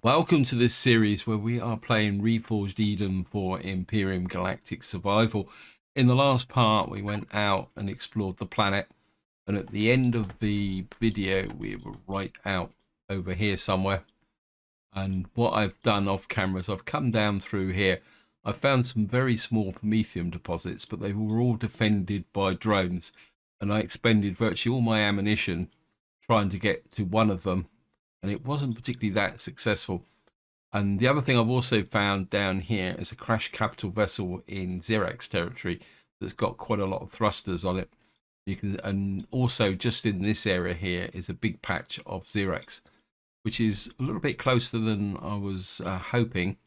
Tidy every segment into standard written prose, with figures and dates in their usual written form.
Welcome to this series where we are playing Reforged Eden for Empyrion Galactic Survival. In the last part, we went out and explored the planet, and at the end of the video, we were right out over here somewhere. And what I've done off camera is I've come down through here. I found some very small Promethium deposits, but they were all defended by drones, and I expended virtually all my ammunition trying to get to one of them, and it wasn't particularly that successful. And the other thing I've also found down here is a crash capital vessel in Xerax territory that's got quite a lot of thrusters on it. And also just in this area here is a big patch of Xerax, which is a little bit closer than I was hoping.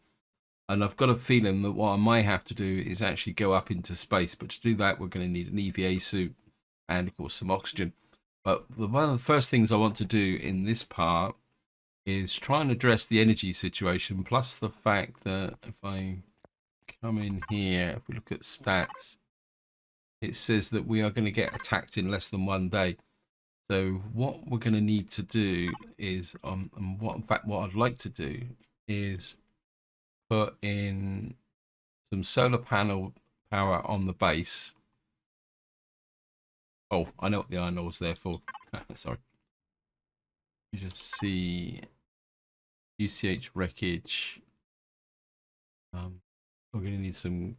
And I've got a feeling that what I might have to do is actually go up into space. But to do that, we're going to need an EVA suit and, of course, some oxygen. But one of the first things I want to do in this part is try and address the energy situation, plus the fact that if I come in here, if we look at stats, it says that we are going to get attacked in less than 1 day. So what we're going to need to do is, in fact, what I'd like to do is put in some solar panel power on the base. Oh, I know what the iron ore is there for. Sorry. You just see UCH wreckage. We're going to need some,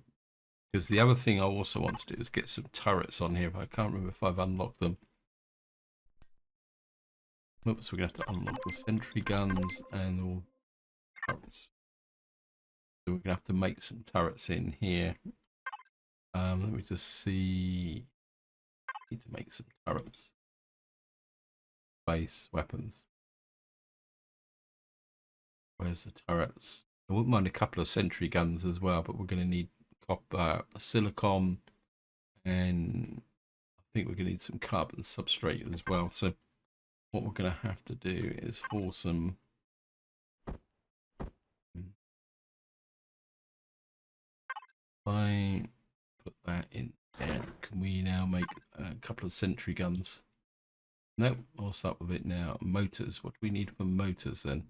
because the other thing I also want to do is get some turrets on here, but I can't remember if I've unlocked them. Oops, we're going to have to unlock the sentry guns and all turrets. So we're going to have to make some turrets in here. Let me just see. Need to make some turrets. Base weapons. Where's the turrets? I wouldn't mind a couple of sentry guns as well, but we're going to need copper, silicon, and I think we're going to need some carbon substrate as well. So what we're going to have to do is haul some. I put that in there. Can we now make a couple of sentry guns? Nope, I'll start with it now. Motors. What do we need for motors then?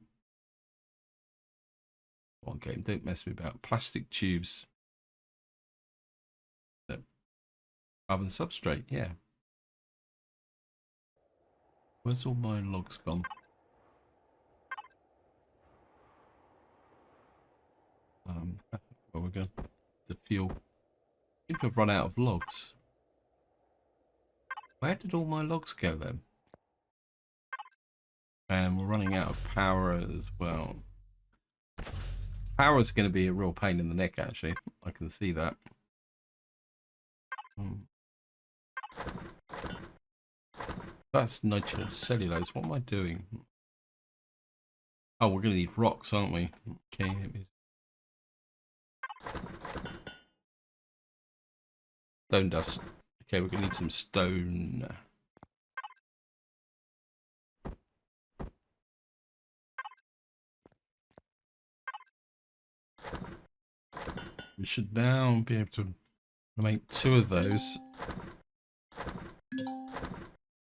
One game, don't mess me about. Plastic tubes. No. Carbon substrate, yeah. Where's all my logs gone? Well, we're going to fuel. I think I've run out of logs. Where did all my logs go then? And we're running out of power as well. Power is going to be a real pain in the neck, actually. I can see that. That's nitrocellulose. What am I doing? Oh, we're going to need rocks, aren't we? Okay. Stone dust. Okay, we're going to need some stone. We should now be able to make 2 of those.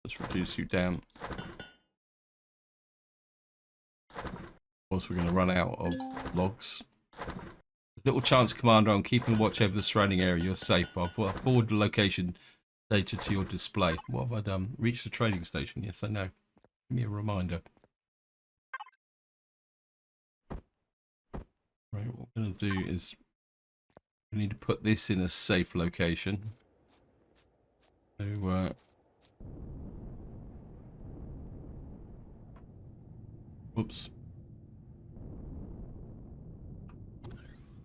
Let's reduce you down. Of course, we're going to run out of logs. Little chance, Commander, I'm keeping watch over the surrounding area. You're safe. I'll forward the location data to your display. What have I done? Reach the trading station. Yes, I know. Give me a reminder. Right, what we're going to do is we need to put this in a safe location. So, whoops.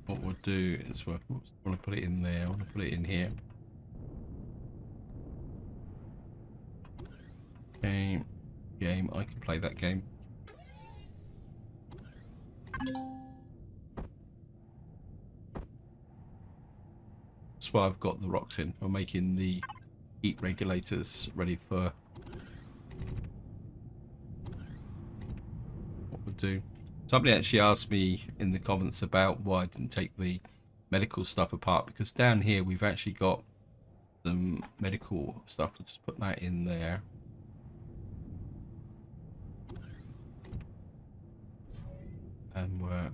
What we'll do is I want to put it in there. I want to put it in here. Game. I can play that game. That's why I've got the rocks in. I'm making the heat regulators ready for what we'll do. Somebody actually asked me in the comments about why I didn't take the medical stuff apart, because down here we've actually got some medical stuff. Let's just put that in there. And we're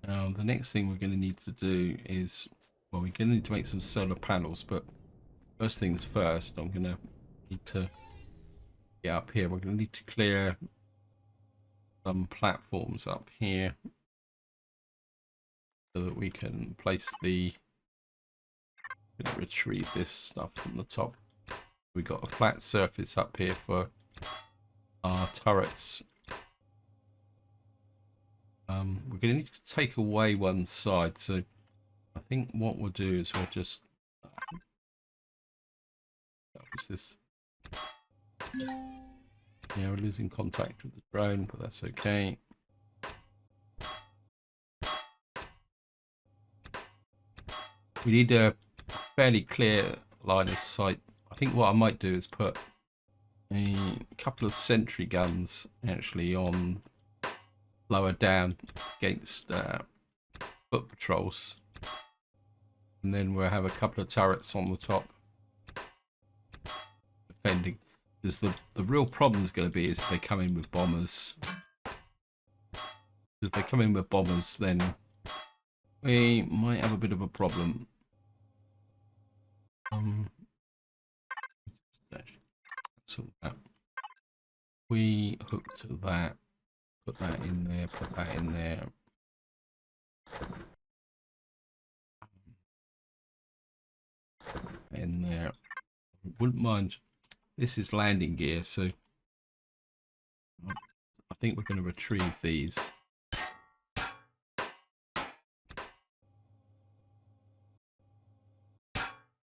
now the next thing we're going to need to do is, well, we're going to need to make some solar panels, but first things first, I'm going to need to get up here. We're going to need to clear some platforms up here so that we can place the, retrieve this stuff from the top. We got a flat surface up here for our turrets. We're going to need to take away one side, so I think what we'll do is we'll just what's this? Yeah, we're losing contact with the drone, but that's okay. We need a fairly clear line of sight. I think what I might do is put a couple of sentry guns actually on lower down against foot patrols, and then we'll have a couple of turrets on the top defending, because the real problem is going to be is if they come in with bombers. If they come in with bombers, then we might have a bit of a problem. So that we hook to that, put that in there, put that in there. In there. Wouldn't mind. This is landing gear, so I think we're going to retrieve these.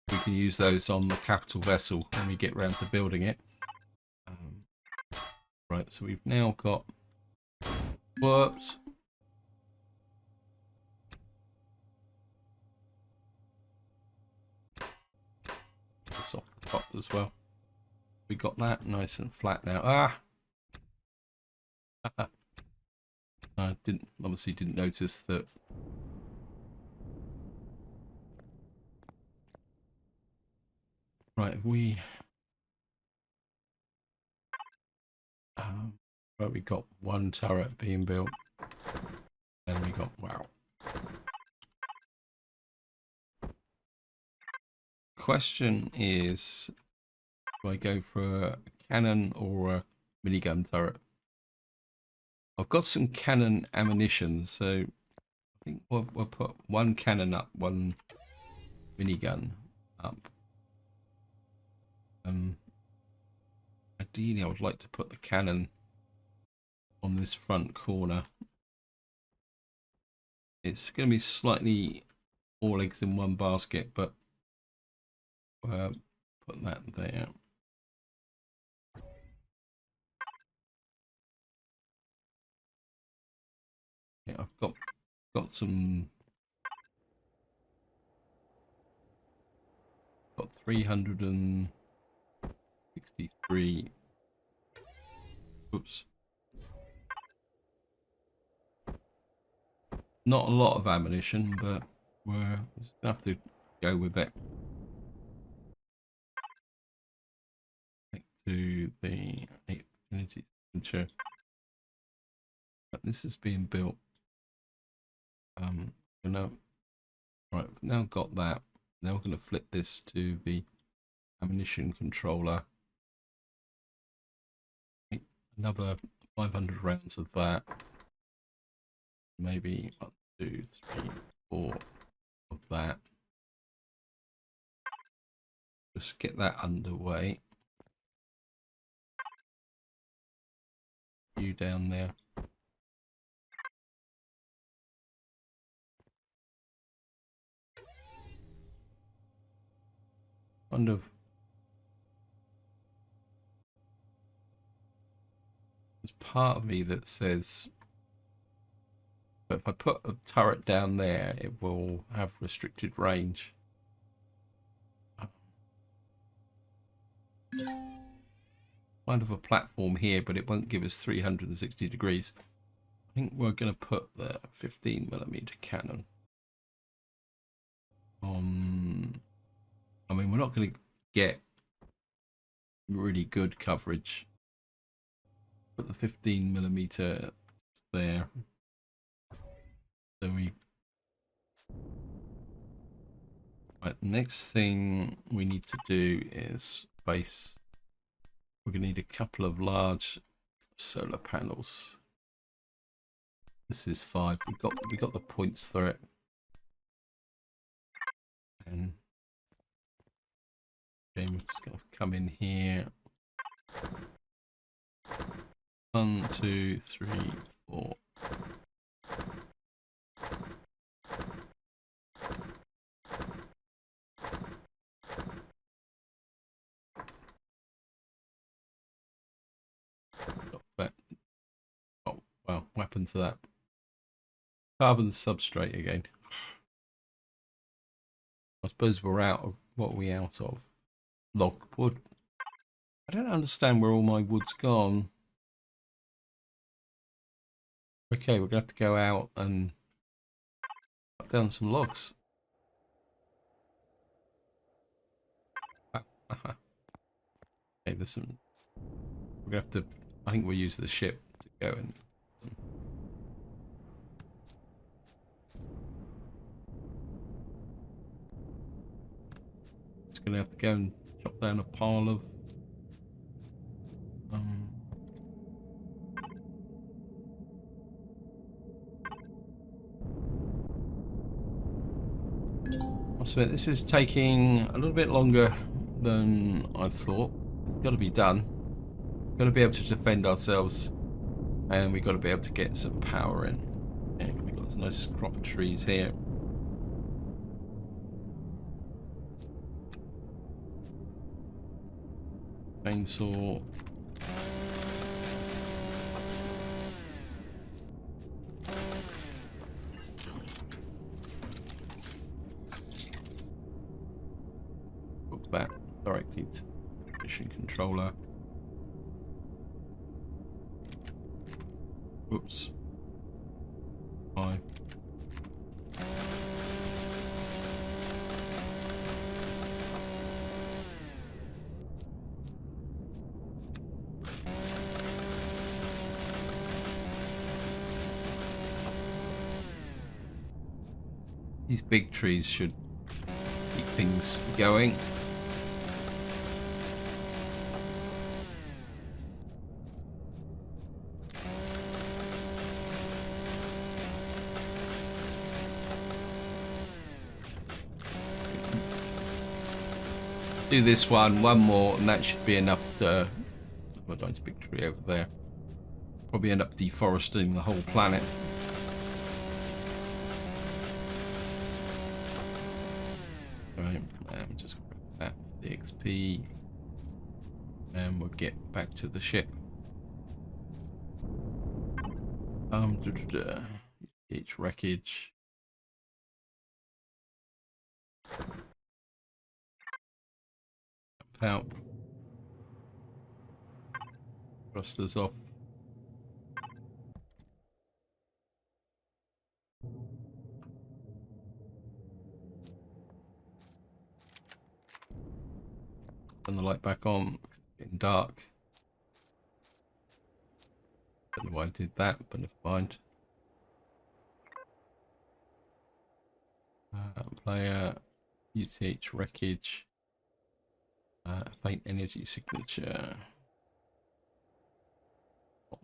We can use those on the capital vessel when we get round to building it. Right, so we've now got worked. This off the top as well. We got that nice and flat now. I obviously didn't notice that. Right, we right, we got one turret being built, and we got, wow. Question is, do I go for a cannon or a minigun turret? I've got some cannon ammunition, so I think we'll put one cannon up, one minigun up. Ideally, I would like to put the cannon on this front corner. It's going to be slightly all eggs in one basket, but put that there. Yeah, I've got some. Got 363. Oops. Not a lot of ammunition, but we're just gonna have to go with it. Back to the energy signature. But this is being built. Right, we've now got that. Now we're going to flip this to the ammunition controller. Another 500 rounds of that. Maybe 1, 2, 3, 4 of that. Just get that underway. You down there. Kind of. There's part of me that says, but if I put a turret down there, it will have restricted range. Kind of a platform here, but it won't give us 360 degrees. I think we're going to put the 15mm cannon on. I mean, we're not going to get really good coverage, but the 15mm there. So we... Right, next thing we need to do is place... We're going to need a couple of large solar panels. This is 5. We got the points through it. And okay, we're just going to come in here. 1, 2, 3, 4. Got that. Oh, well, what happened to that? Carbon substrate again. I suppose we're out of... What are we out of? Log wood. I don't understand where all my wood's gone. Okay, we're going to have to go out and cut down some logs. Okay, there's some... We're going to have to... I think we'll use the ship to go and... Just going to have to go and chop down a pile of... So this is taking a little bit longer than I thought. It's got to be done. We've got to be able to defend ourselves, and we've got to be able to get some power in. And we've got some nice crop of trees here. Chainsaw. Hook that directly to the mission controller. Oops. 5. These big trees should keep things going. Do this one more, and that should be enough to... Well, that's a big tree over there. Probably end up deforesting the whole planet. Right, just grab that for the XP, and we'll get back to the ship. Each wreckage. Out. Thrusters off. Turn the light back on. It's getting dark. Don't know why I did that, but never mind. Player, UTH wreckage, faint energy signature.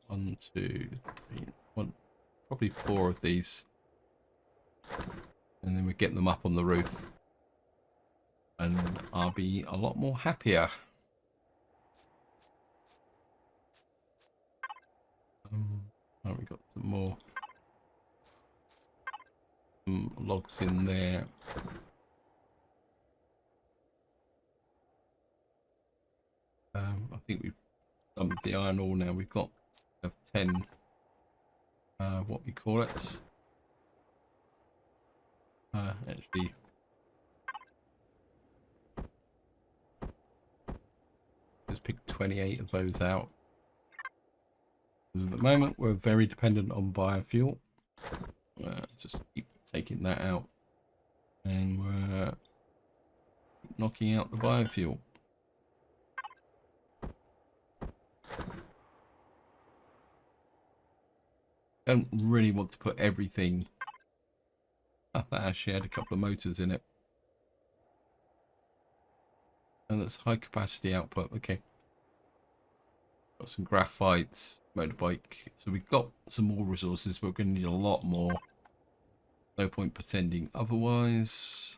1, 2, 3, 1, probably 4 of these, and then we get them up on the roof, and I'll be a lot more happier. Oh, we got some more logs in there. I think we've done the iron ore now. We've got 10. What we call it? Actually, just pick 28 of those out. Because at the moment we're very dependent on biofuel. Just keep taking that out, and we're knocking out the biofuel. Don't really want to put everything. Oh, that actually had a couple of motors in it. And that's high capacity output. Okay. Got some graphites, motorbike. So we've got some more resources, but we're going to need a lot more. No point pretending otherwise.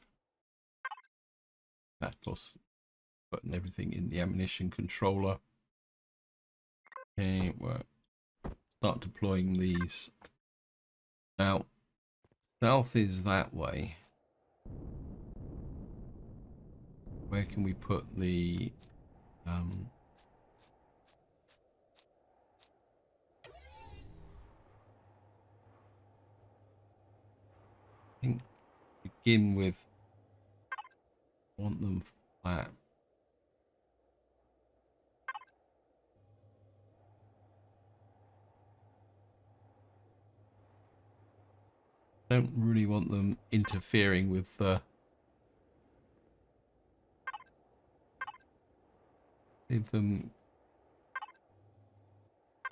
Of course, putting everything in the ammunition controller. Okay, we'll start deploying these. Now, south is that way. Where can we put the I think begin with, want them flat. Don't really want them interfering with the leave them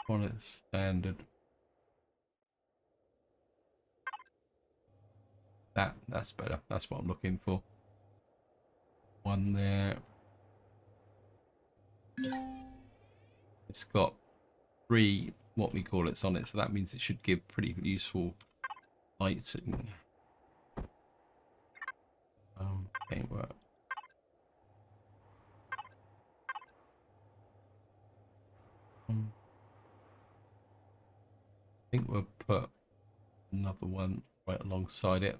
on its standard. That's better. That's what I'm looking for. One there. It's got 3 what we call it's on it, so that means it should give pretty useful lighting. Ain't work. I think we'll put another one right alongside it.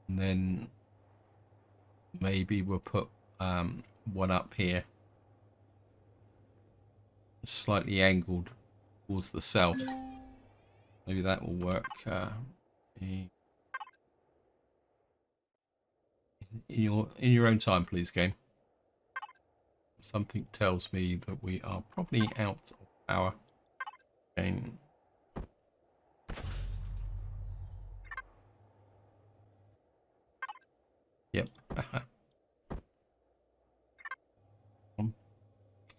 And then maybe we'll put one up here, slightly angled towards the south. Maybe that will work. In your own time, please, game. Something tells me that we are probably out of power. Game. Yep. I'm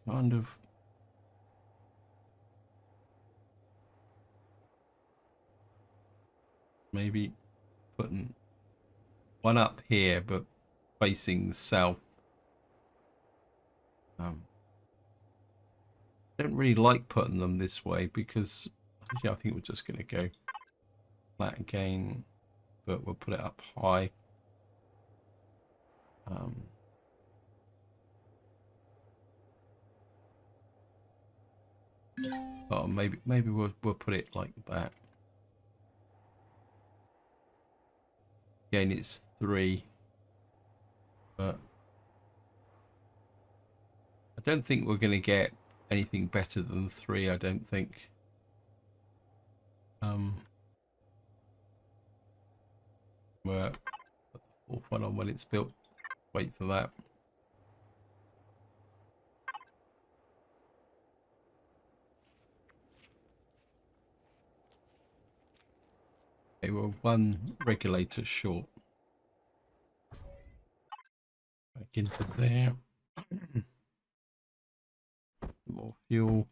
kind of maybe putting one up here, but facing south. Don't really like putting them this way because yeah, I think we're just going to go flat again, but we'll put it up high. Oh, maybe we'll put it like that. Again, it's 3, but I don't think we're going to get anything better than 3. I don't think. We'll put the 4th one on when it's built. Wait for that. Okay, we're 1 regulator short. Back into there. More fuel.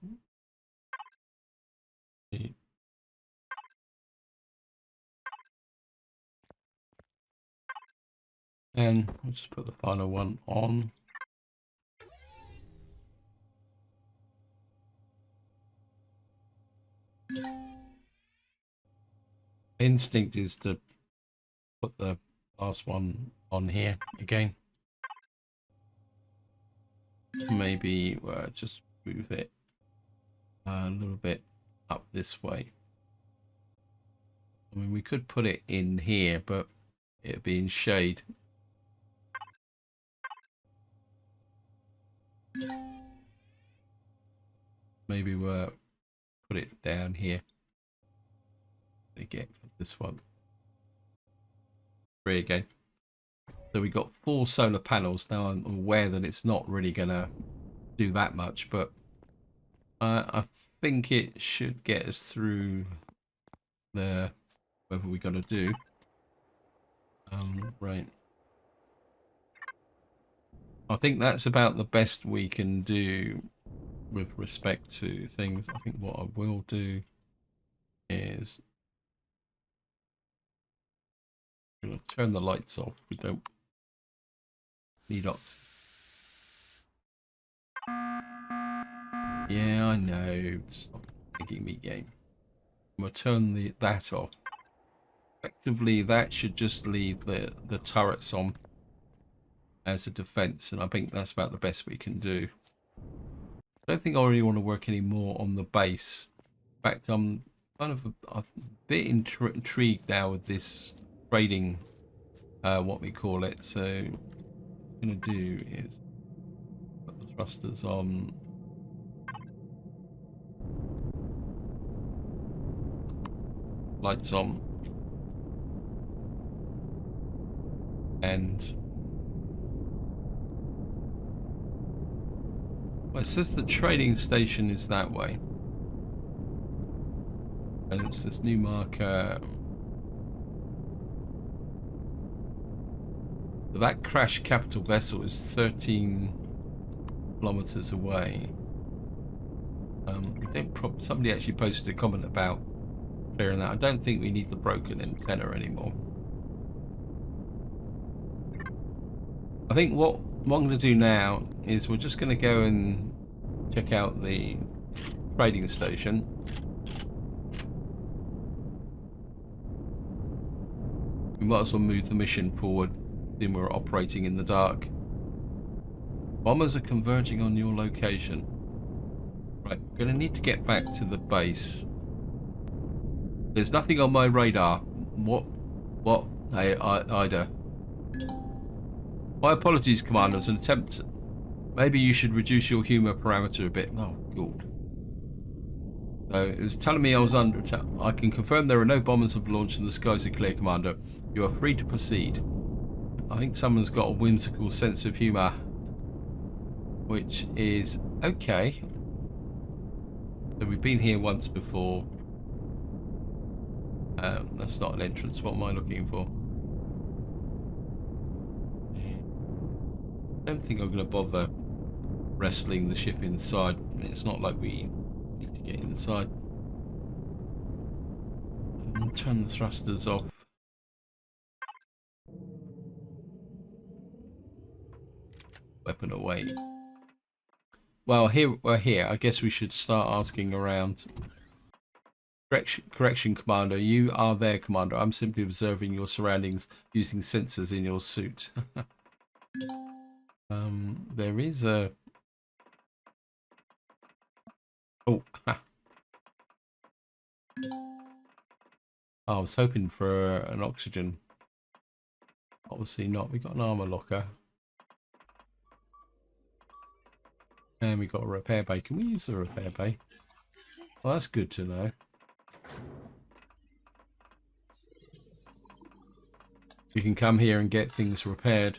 And we'll just put the final one on. Instinct is to put the last one on here again. Maybe just move it a little bit up this way. I mean, we could put it in here, but it'd be in shade. Maybe we'll put it down here. Again, this one. 3 again. So we got 4 solar panels. Now I'm aware that it's not really gonna do that much, but I think it should get us through the whatever we got to do. Right. I think that's about the best we can do with respect to things. I think what I will do is I'm going to turn the lights off. We don't need oxygen. Yeah, I know. Stop making me game. I'm going to turn that off. Effectively, that should just leave the turrets on as a defense, and I think that's about the best we can do. I don't think I really want to work any more on the base. In fact, I'm kind of a bit intrigued now with this trading, what we call it. So what I'm going to do is put the thrusters on. Lights on. And well, it says the trading station is that way. And it's this new marker. That crashed capital vessel is 13 kilometers away. We don't somebody actually posted a comment about clearing that. I don't think we need the broken antenna anymore. I think what I'm going to do now is we're just going to go and check out the trading station. We might as well move the mission forward, then we're operating in the dark. Bombers are converging on your location. Right, we're going to need to get back to the base. There's nothing on my radar. What? Hey, Ida. My apologies, Commander. It's an attempt. Maybe you should reduce your humor parameter a bit. Oh, good. So it was telling me I was under attack. I can confirm there are no bombers have launched and the skies are clear, Commander. You are free to proceed. I think someone's got a whimsical sense of humor, which is okay. So we've been here once before. That's not an entrance. What am I looking for? I don't think I'm going to bother wrestling the ship inside. It's not like we need to get inside. I'll turn the thrusters off. Weapon away. Well, here we're here. I guess we should start asking around. Correction, Commander. You are there, Commander. I'm simply observing your surroundings using sensors in your suit. There is a... Oh, ha. Oh, I was hoping for an oxygen. Obviously not. We got an armor locker. And we got a repair bay. Can we use the repair bay? Well, that's good to know. You can come here and get things repaired.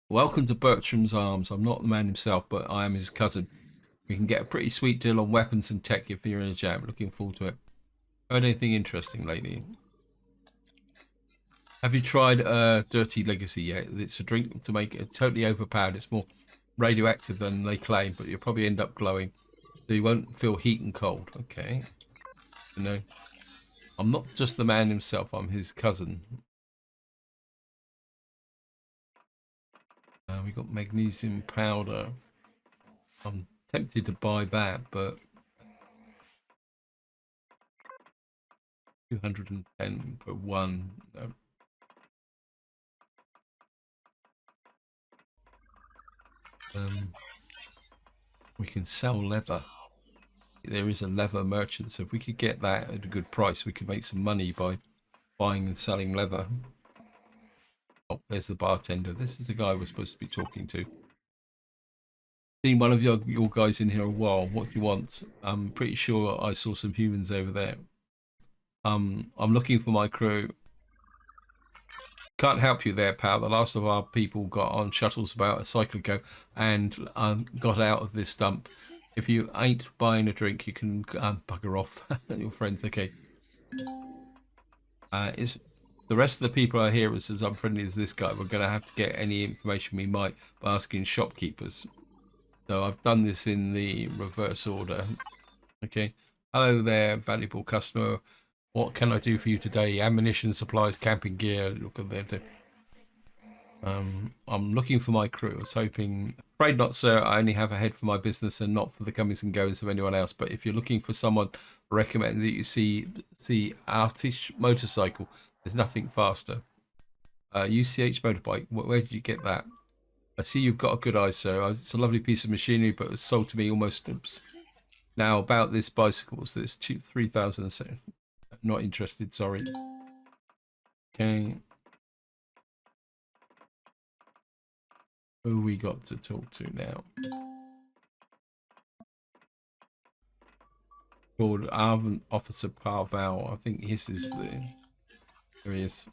Welcome to Bertram's Arms. I'm not the man himself, but I am his cousin. We can get a pretty sweet deal on weapons and tech if you're in a jam. Looking forward to it. Heard anything interesting lately? Have you tried Dirty Legacy yet? It's a drink to make it totally overpowered. It's more radioactive than they claim, but you'll probably end up glowing. So you won't feel heat and cold. Okay. You know, I'm not just the man himself. I'm his cousin. We got magnesium powder. I'm tempted to buy that, but 210 per one. No. We can sell leather. There is a leather merchant, so if we could get that at a good price, we could make some money by buying and selling leather. Oh, there's the bartender. This is the guy we're supposed to be talking to. Seen one of your guys in here a while. What do you want? I'm pretty sure I saw some humans over there. I'm looking for my crew. Can't help you there, pal. The last of our people got on shuttles about a cycle ago and got out of this dump. If you ain't buying a drink, you can bugger off. Your friends, okay. The rest of the people are here as unfriendly as this guy. We're going to have to get any information we might by asking shopkeepers. So I've done this in the reverse order. Okay. Hello there, valuable customer. What can I do for you today? Ammunition, supplies, camping gear. Look at that. I'm looking for my crew. I was hoping. Afraid not, sir. I only have a head for my business and not for the comings and goings of anyone else. But if you're looking for someone, I recommend that you see the Artish motorcycle. There's nothing faster. UCH motorbike. Where did you get that? I see you've got a good eye, sir. It's a lovely piece of machinery, but it was sold to me almost. Oops. Now about this bicycle, so it's 3,000. Not interested. Sorry. Okay. Who we got to talk to now? Called Arvin Officer Parval. I think this is the. There he is.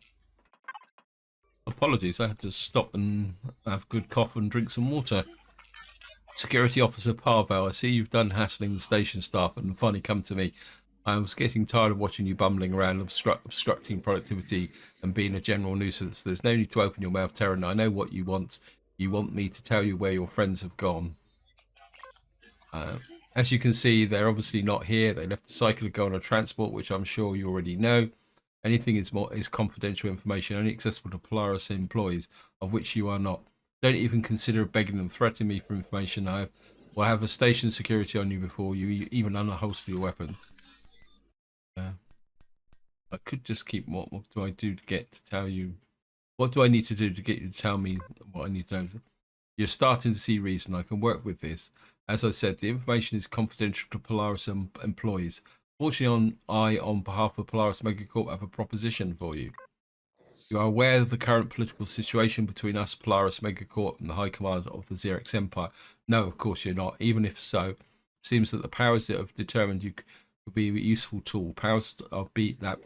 Apologies, I had to stop and have a good cough and drink some water. Security Officer Parval, I see you've done hassling the station staff and finally come to me. I was getting tired of watching you bumbling around, obstructing productivity and being a general nuisance. There's no need to open your mouth, Terran. I know what you want. You want me to tell you where your friends have gone. As you can see, they're obviously not here. They left the cycle to go on a transport, which I'm sure you already know. Anything is confidential information, only accessible to Polaris employees, of which you are not. Don't even consider begging them, threatening me for information. I will have a station security on you before you even unholster your weapon. I could just keep. What do I do to get to tell you? What do I need to do to get you to tell me what I need to know? You're starting to see reason. I can work with this. As I said, the information is confidential to Polaris employees. Fortunately, on behalf of Polaris Megacorp, have a proposition for you. You are aware of the current political situation between us, Polaris Megacorp, and the High Command of the Xerix Empire. No, of course you're not. Even if so, it seems that the powers that have determined you could be a useful tool. Powers that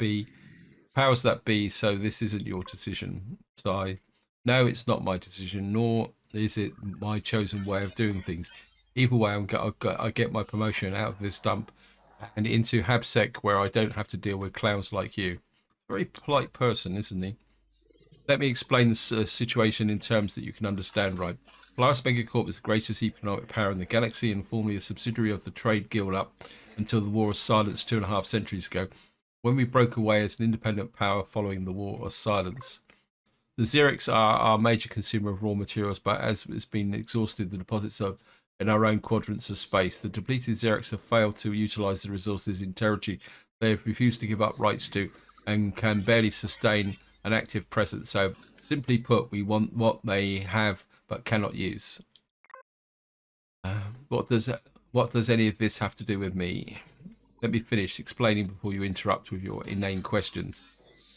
be. So this isn't your decision. So no, it's not my decision, nor is it my chosen way of doing things. Either way, I get my promotion out of this dump and into Habsec, where I don't have to deal with clowns like you. Very polite person, isn't he? Let me explain the situation in terms that you can understand, right? Polaris Megacorp is the greatest economic power in the galaxy and formerly a subsidiary of the Trade Guild up until the War of Silence 2.5 centuries ago, when we broke away as an independent power following the War of Silence. The Xerix are our major consumer of raw materials, but as it's been exhausted, the deposits are in our own quadrants of space. The depleted Xerix have failed to utilize the resources in territory they have refused to give up rights to and can barely sustain an active presence. So, simply put, we want what they have but cannot use. What does any of this have to do with me? Let me finish explaining before you interrupt with your inane questions.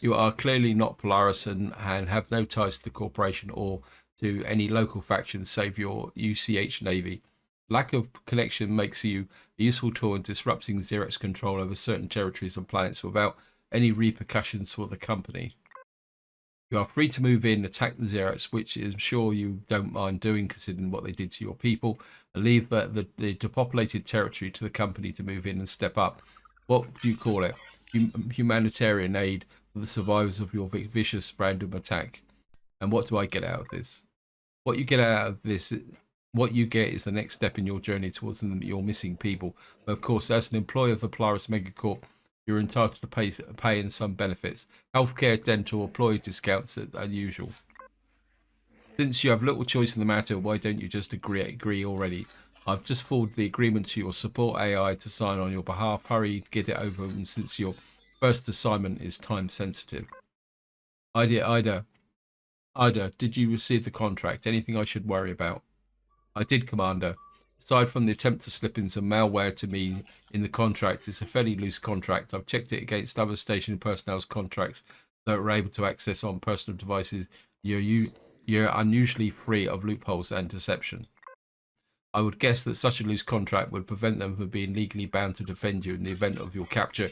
You are clearly not Polaris and have no ties to the corporation or to any local factions save your UCH Navy. Lack of connection makes you a useful tool in disrupting Xerix control over certain territories and planets without any repercussions for the company. You are free to move in, attack the Xerix, which I'm sure you don't mind doing considering what they did to your people, and leave the depopulated territory to the company to move in and step up. What do you call it? Humanitarian aid for the survivors of your vicious random attack. And what do I get out of this? What you get is the next step in your journey towards your missing people. But of course, as an employee of the Polaris Megacorp, you're entitled to pay in some benefits. Healthcare, dental, employee discounts are unusual. Since you have little choice in the matter, why don't you just agree already? I've just forwarded the agreement to your support AI to sign on your behalf. Hurry, get it over, and since your first assignment is time sensitive. Ida, did you receive the contract? Anything I should worry about? I did, Commander. Aside from the attempt to slip in some malware to me in the contract, it's a fairly loose contract. I've checked it against other station personnel's contracts that are able to access on personal devices. You're unusually free of loopholes and deception. I would guess that such a loose contract would prevent them from being legally bound to defend you in the event of your capture,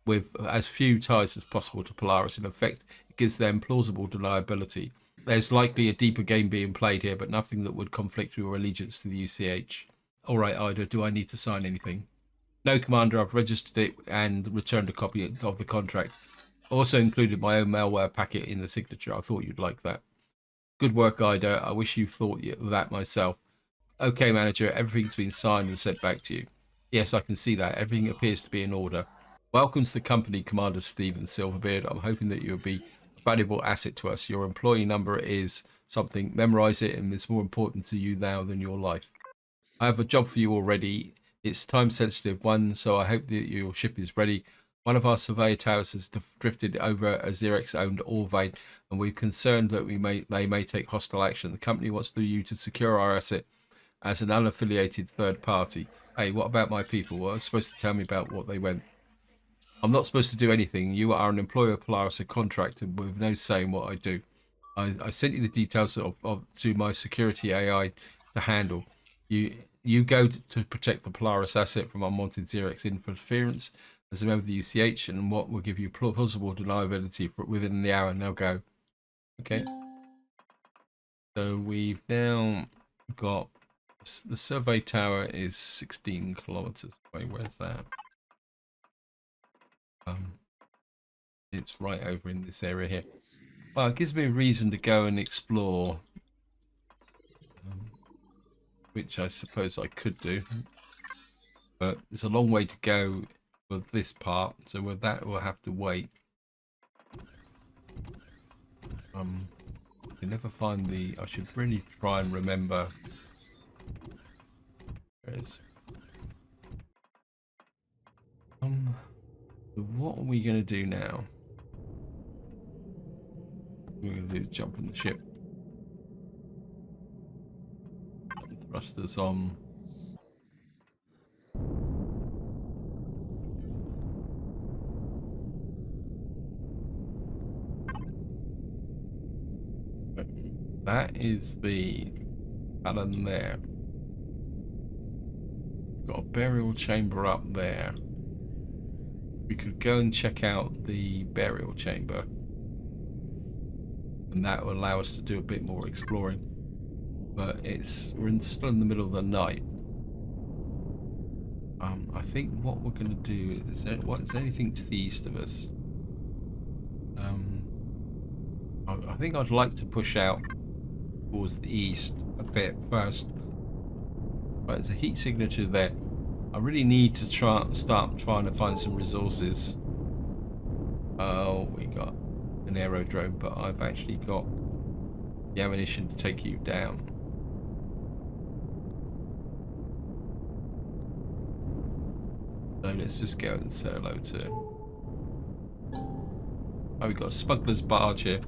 with as few ties as possible to Polaris. In effect, it gives them plausible deniability. There's likely a deeper game being played here, but nothing that would conflict with your allegiance to the UCH. All right, Ida, do I need to sign anything? No, Commander, I've registered it and returned a copy of the contract. Also included my own malware packet in the signature. I thought you'd like that. Good work, Ida. I wish you thought that myself. Okay, manager, everything's been signed and sent back to you. Yes, I can see that. Everything appears to be in order. Welcome to the company, Commander Stephen Silverbeard. I'm hoping that you'll be a valuable asset to us. Your employee number is something. Memorize it, and it's more important to you now than your life. I have a job for you already. It's time-sensitive one, so I hope that your ship is ready. One of our survey towers has drifted over a Xerex-owned ore vein, and we're concerned that they may take hostile action. The company wants you to secure our asset as an unaffiliated third party. Hey, what about my people? Well, you're supposed to tell me about what they went. I'm not supposed to do anything. You are an employer of Polaris, a contractor with no say in what I do. I sent you the details to my security AI to handle. You go to protect the Polaris asset from unwanted Xerex interference as a member of the UCH, and what will give you plausible deniability within the hour. Now go. Okay. So we've now got the survey tower is 16 kilometers away. Where's that? It's right over in this area here. Well, it gives me a reason to go and explore, which I suppose I could do, but it's a long way to go for this part, so with that we'll have to wait. You never find the. I should really try and remember. There it is. What are we going to do now? We're going to do jump in the ship. Thrusters on. That is the pattern there. We've got a burial chamber up there. We could go and check out the burial chamber, and that will allow us to do a bit more exploring. But we're still in the middle of the night. I think what we're going to do is there anything to the east of us? I think I'd like to push out towards the east a bit first. But there's a heat signature there. I really need to start trying to find some resources. Oh, we got an aerodrome, but I've actually got the ammunition to take you down. So let's just go and say hello to him. Oh, we've got a smuggler's barge here.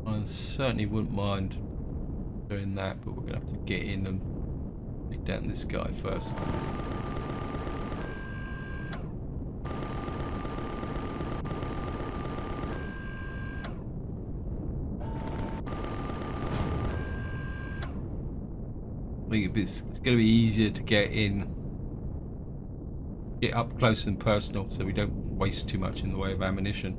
I certainly wouldn't mind doing that, but we're going to have to get in and take down this guy first. I think it's going to be easier to get up close and personal, so we don't waste too much in the way of ammunition.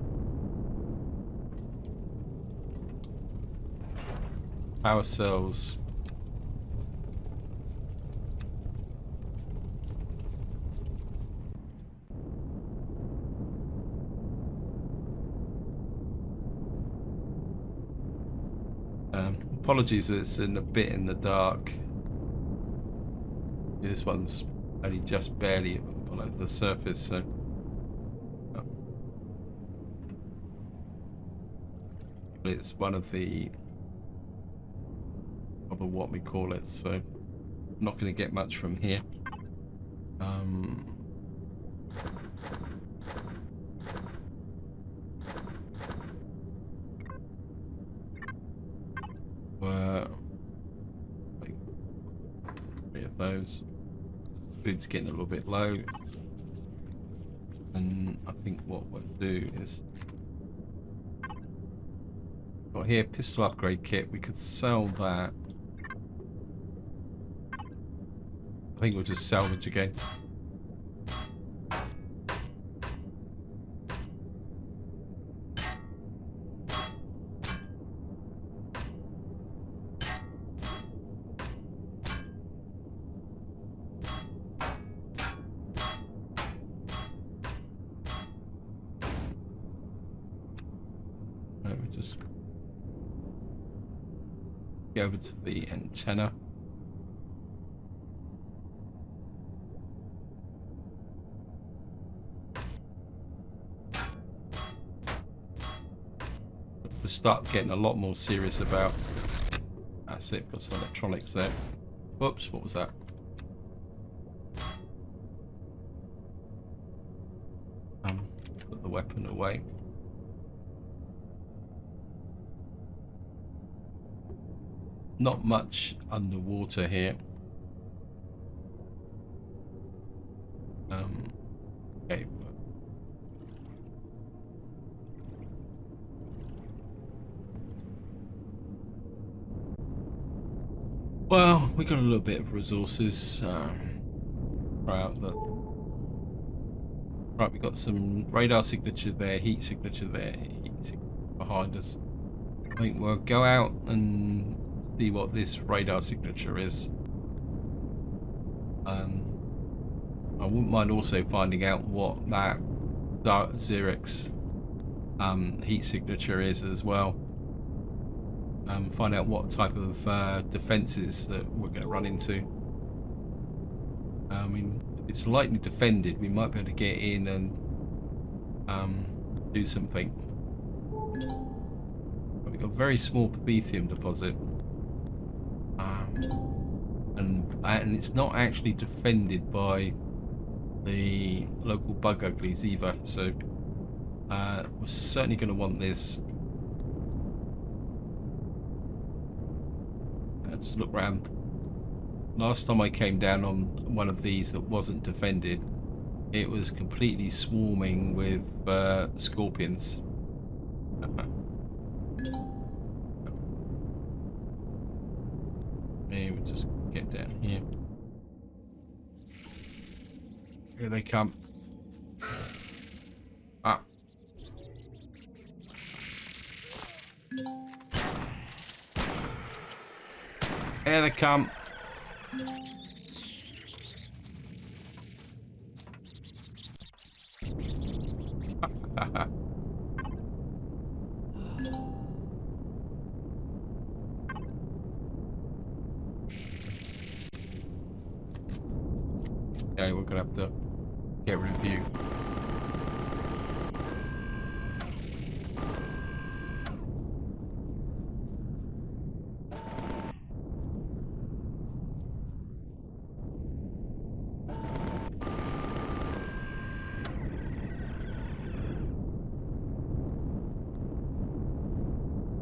Power cells. Apologies that it's a bit in the dark. This one's only just barely below the surface, so it's one of the what we call it, so I'm not going to get much from here. Three of those. Food's getting a little bit low, and I think what we'll do is got here pistol upgrade kit. We could sell that. I think we'll just salvage again. let me just go over to the antenna. To start getting a lot more serious about. That's it, got some electronics there. Whoops, what was that? Put the weapon away. Not much underwater here. Okay. Well, we got a little bit of resources. Try out the. Right, we got some radar signature there, heat signature there, heat signature behind us. I think we'll go out and see what this radar signature is. I wouldn't mind also finding out what that Xerix heat signature is as well. Find out what type of defenses that we're going to run into. I mean, if it's lightly defended, we might be able to get in and do something. But we've got a very small promethium deposit. And it's not actually defended by the local bug uglies either, so we're certainly going to want this. Let's look around. Last time I came down on one of these that wasn't defended, it was completely swarming with scorpions. Maybe we'll just get down here. Here they come. Ah. Here they come. Okay, we're gonna have to get rid of you.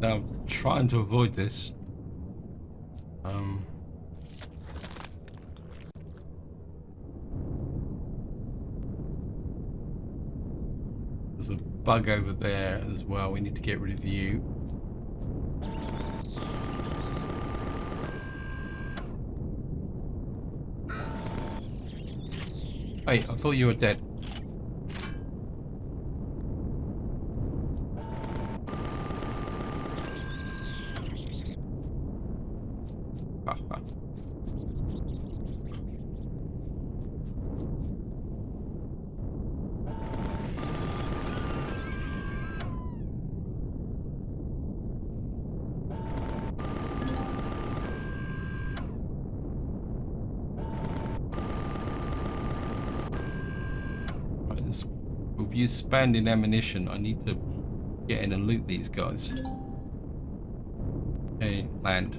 Now, I'm trying to avoid this. There's a bug over there as well. We need to get rid of you. Hey, I thought you were dead. We'll use expanding ammunition. I need to get in and loot these guys. Okay, land.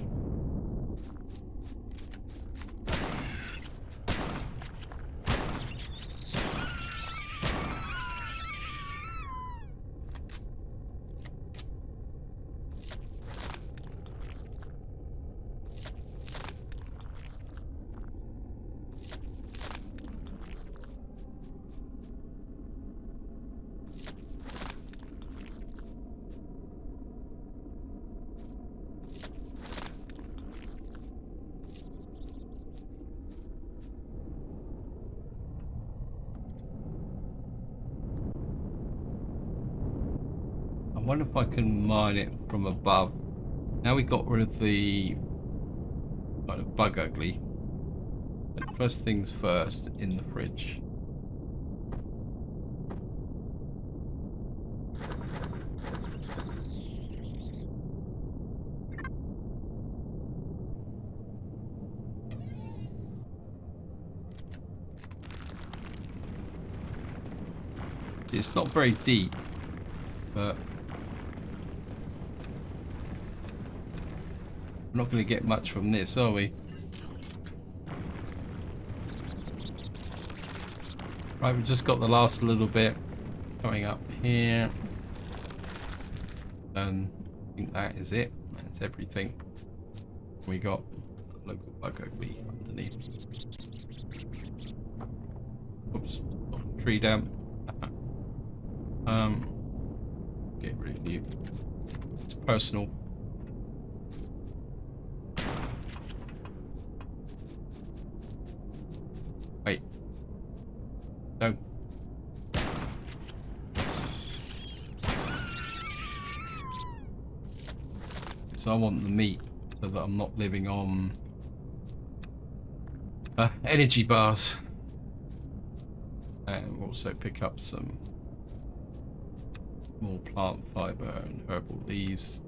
I wonder if I can mine it from above. Now we got rid of the kind of bug ugly. But first things first, in the fridge. It's not very deep, but we're not going to get much from this, are we? Right, we've just got the last little bit coming up here. And I think that is it. That's everything. We got a local bug ugly underneath. Oops, tree down. Get rid of you. It's personal. Wait. No. So I want the meat so that I'm not living on energy bars. And we'll also pick up some more plant fiber and herbal leaves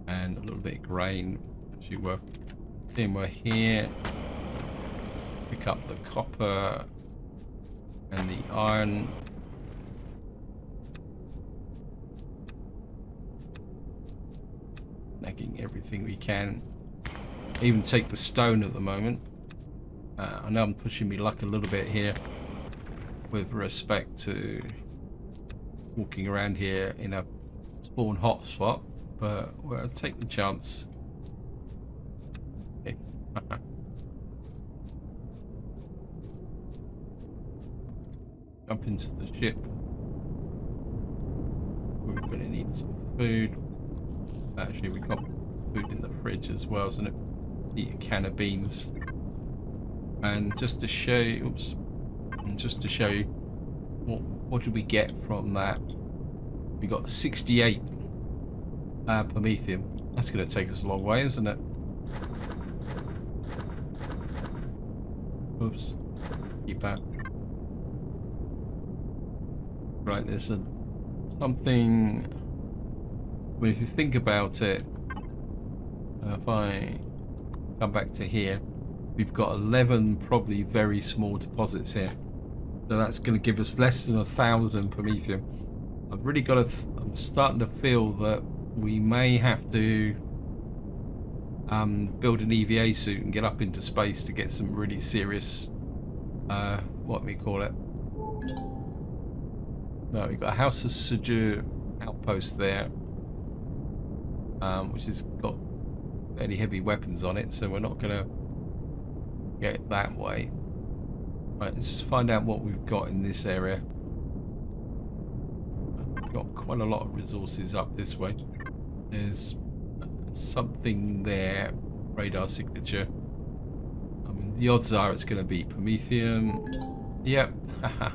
and a little bit of grain. Actually, we're here. Pick up the copper and the iron. Snagging everything we can. Even take the stone at the moment. I know I'm pushing me luck a little bit here with respect to walking around here in a spawn hotspot, but we'll take the chance. Okay. Jump into the ship. We're going to need some food. Actually, we've got food in the fridge as well, isn't it? Eat a can of beans. And just to show you, oops, and just to show you what did we get from that? We got 68 promethium. That's going to take us a long way, isn't it? Oops, keep that. Right, there's something. Well, if you think about it, if I come back to here, we've got 11 probably very small deposits here. So that's going to give us less than 1,000 promethium. I've really got to. I'm starting to feel that we may have to build an EVA suit and get up into space to get some really serious. What do we call it? No, we've got a House of Sujur outpost there, which has got fairly heavy weapons on it, so we're not going to get that way. Right, let's just find out what we've got in this area. We've got quite a lot of resources up this way. There's something there, radar signature. I mean, the odds are it's going to be promethium. Yep, haha.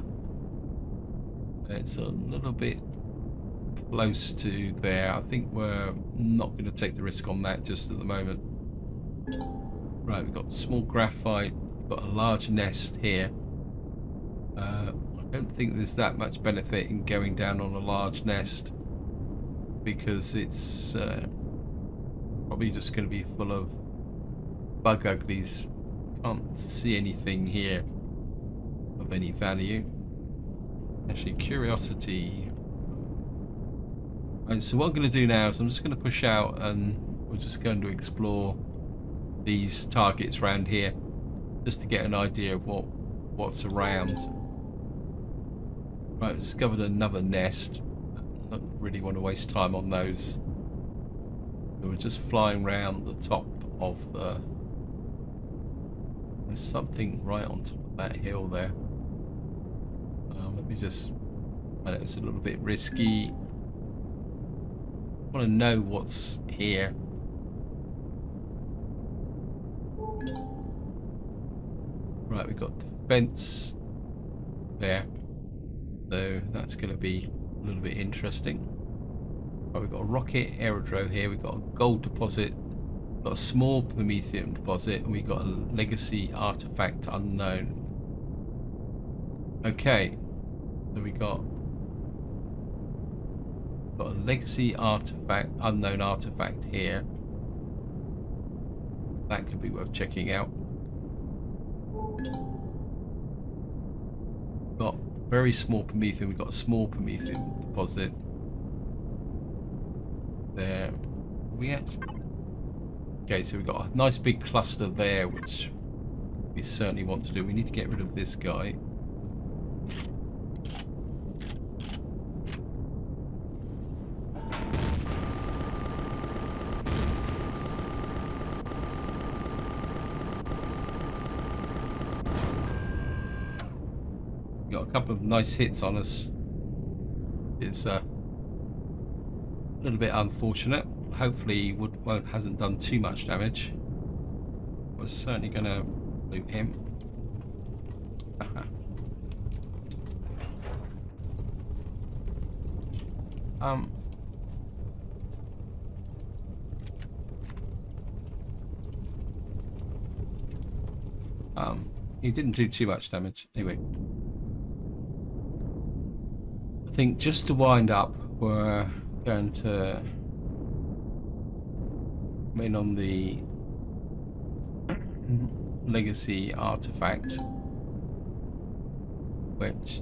It's a little bit close to there. I think we're not going to take the risk on that just at the moment. Right, we've got small graphite, we've got a large nest here. I don't think there's that much benefit in going down on a large nest because it's probably just going to be full of bug uglies. Can't see anything here of any value. Actually, curiosity. And so what I'm going to do now is I'm just going to push out and we're just going to explore these targets around here just to get an idea of what's around. Right, discovered another nest. Don't really want to waste time on those. So we're just flying around the top of the. There's something right on top of that hill there. Let me just. I know it's a little bit risky. I want to know what's here. Right, we've got defense there. So that's going to be a little bit interesting. Right, we've got a rocket aerodrome here. We've got a gold deposit. We've got a small promethium deposit. And we've got a legacy artifact unknown. Okay. So we got a legacy artifact, unknown artifact here. That could be worth checking out. Got very small Promethean. We've got a small Promethean deposit there. We actually... Okay, so we've got a nice big cluster there, which we certainly want to do. We need to get rid of this guy. Got a couple of nice hits on us. It's a little bit unfortunate. Hopefully hasn't done too much damage. We're certainly going to loot him. He didn't do too much damage. Anyway, I think just to wind up, we're going to come in on the legacy artifact, which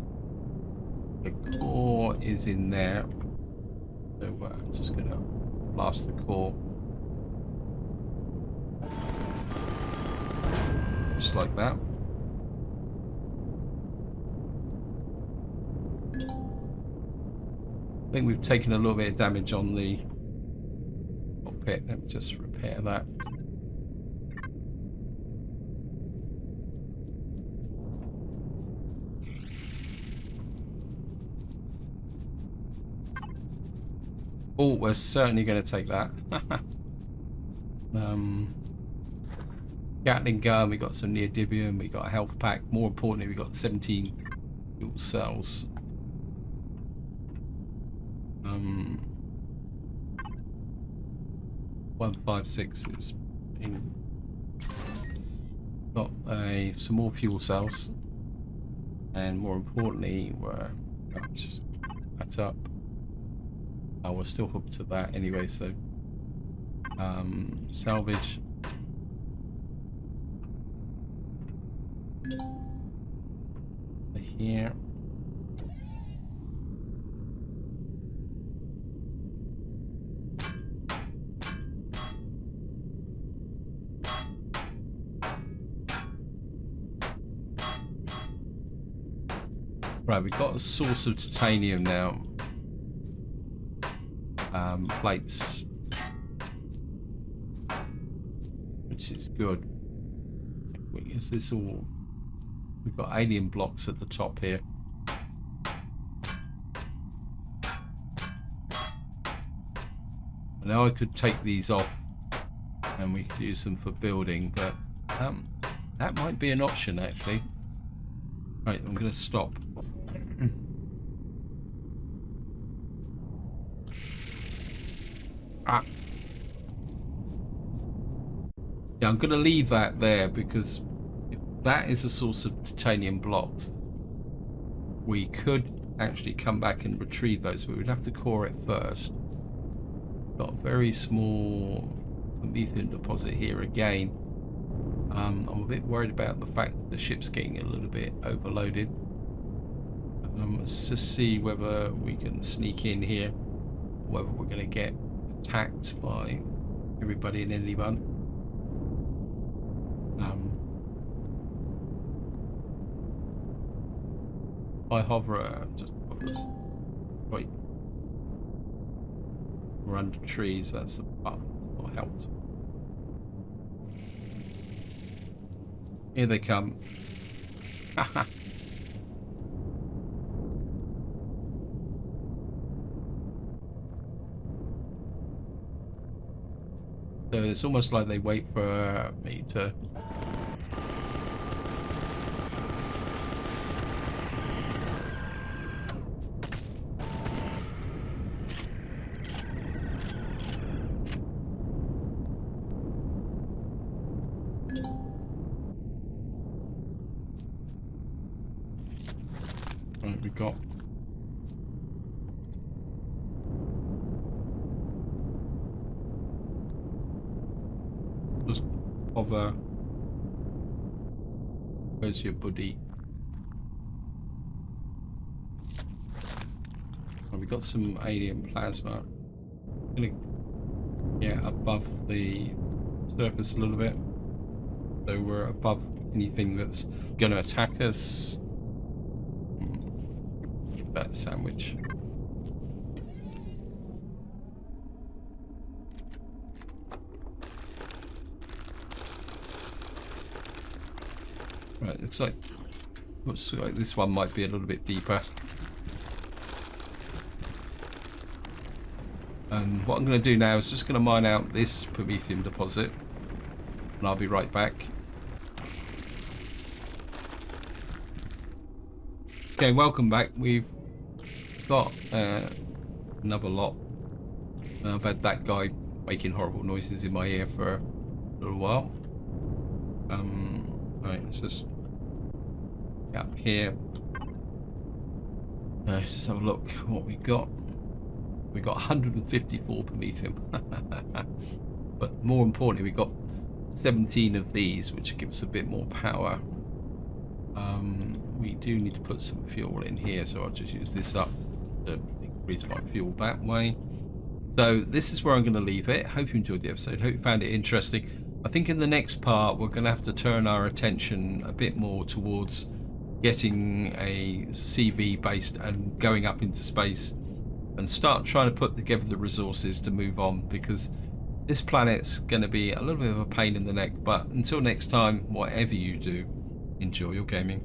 the core is in there. So we're just going to blast the core. Just like that. I think we've taken a little bit of damage on the cockpit. Let me just repair that. Oh, we're certainly going to take that. Gatling gun, we got some neodymium, we got a health pack. More importantly, we got 17 fuel cells. 156 is in. Got some more fuel cells, and more importantly, just that's up. Oh, we're still hooked to that anyway, so salvage. Here. Right, we've got a source of titanium now. Plates, which is good. Is this all? We've got alien blocks at the top here. Now I could take these off and we could use them for building, but that might be an option actually. Right, I'm going to stop. Yeah, I'm going to leave that there because if that is a source of titanium blocks, we could actually come back and retrieve those, but we'd have to core it first. Got a very small Promethean deposit here again. I'm a bit worried about the fact that the ship's getting a little bit overloaded. Let's just see whether we can sneak in here, whether we're going to get attacked by everybody and anyone. I hover, just hovers. Wait. We're under trees, that's the button, it's not helped. Here they come. So it's almost like they wait for me to... Right, we got... Just hover. Where's your buddy? We've got some alien plasma. Gonna get above the surface a little bit, so we're above anything that's going to attack us. That sandwich. Right, looks like this one might be a little bit deeper. And what I'm going to do now is just going to mine out this Promethium deposit, and I'll be right back. Okay, welcome back. We've got another lot. I've had that guy making horrible noises in my ear for a little while. Right, let's just get up here. Let's just have a look what we got. We got 154 Promethium. But more importantly, we got 17 of these, which gives us a bit more power. We do need to put some fuel in here, so I'll just use this up to increase my fuel that way. So this is where I'm going to leave it. Hope you enjoyed the episode. Hope you found it interesting. I think in the next part we're going to have to turn our attention a bit more towards getting a CV based and going up into space and start trying to put together the resources to move on, because this planet's going to be a little bit of a pain in the neck. But until next time, whatever you do, enjoy your gaming.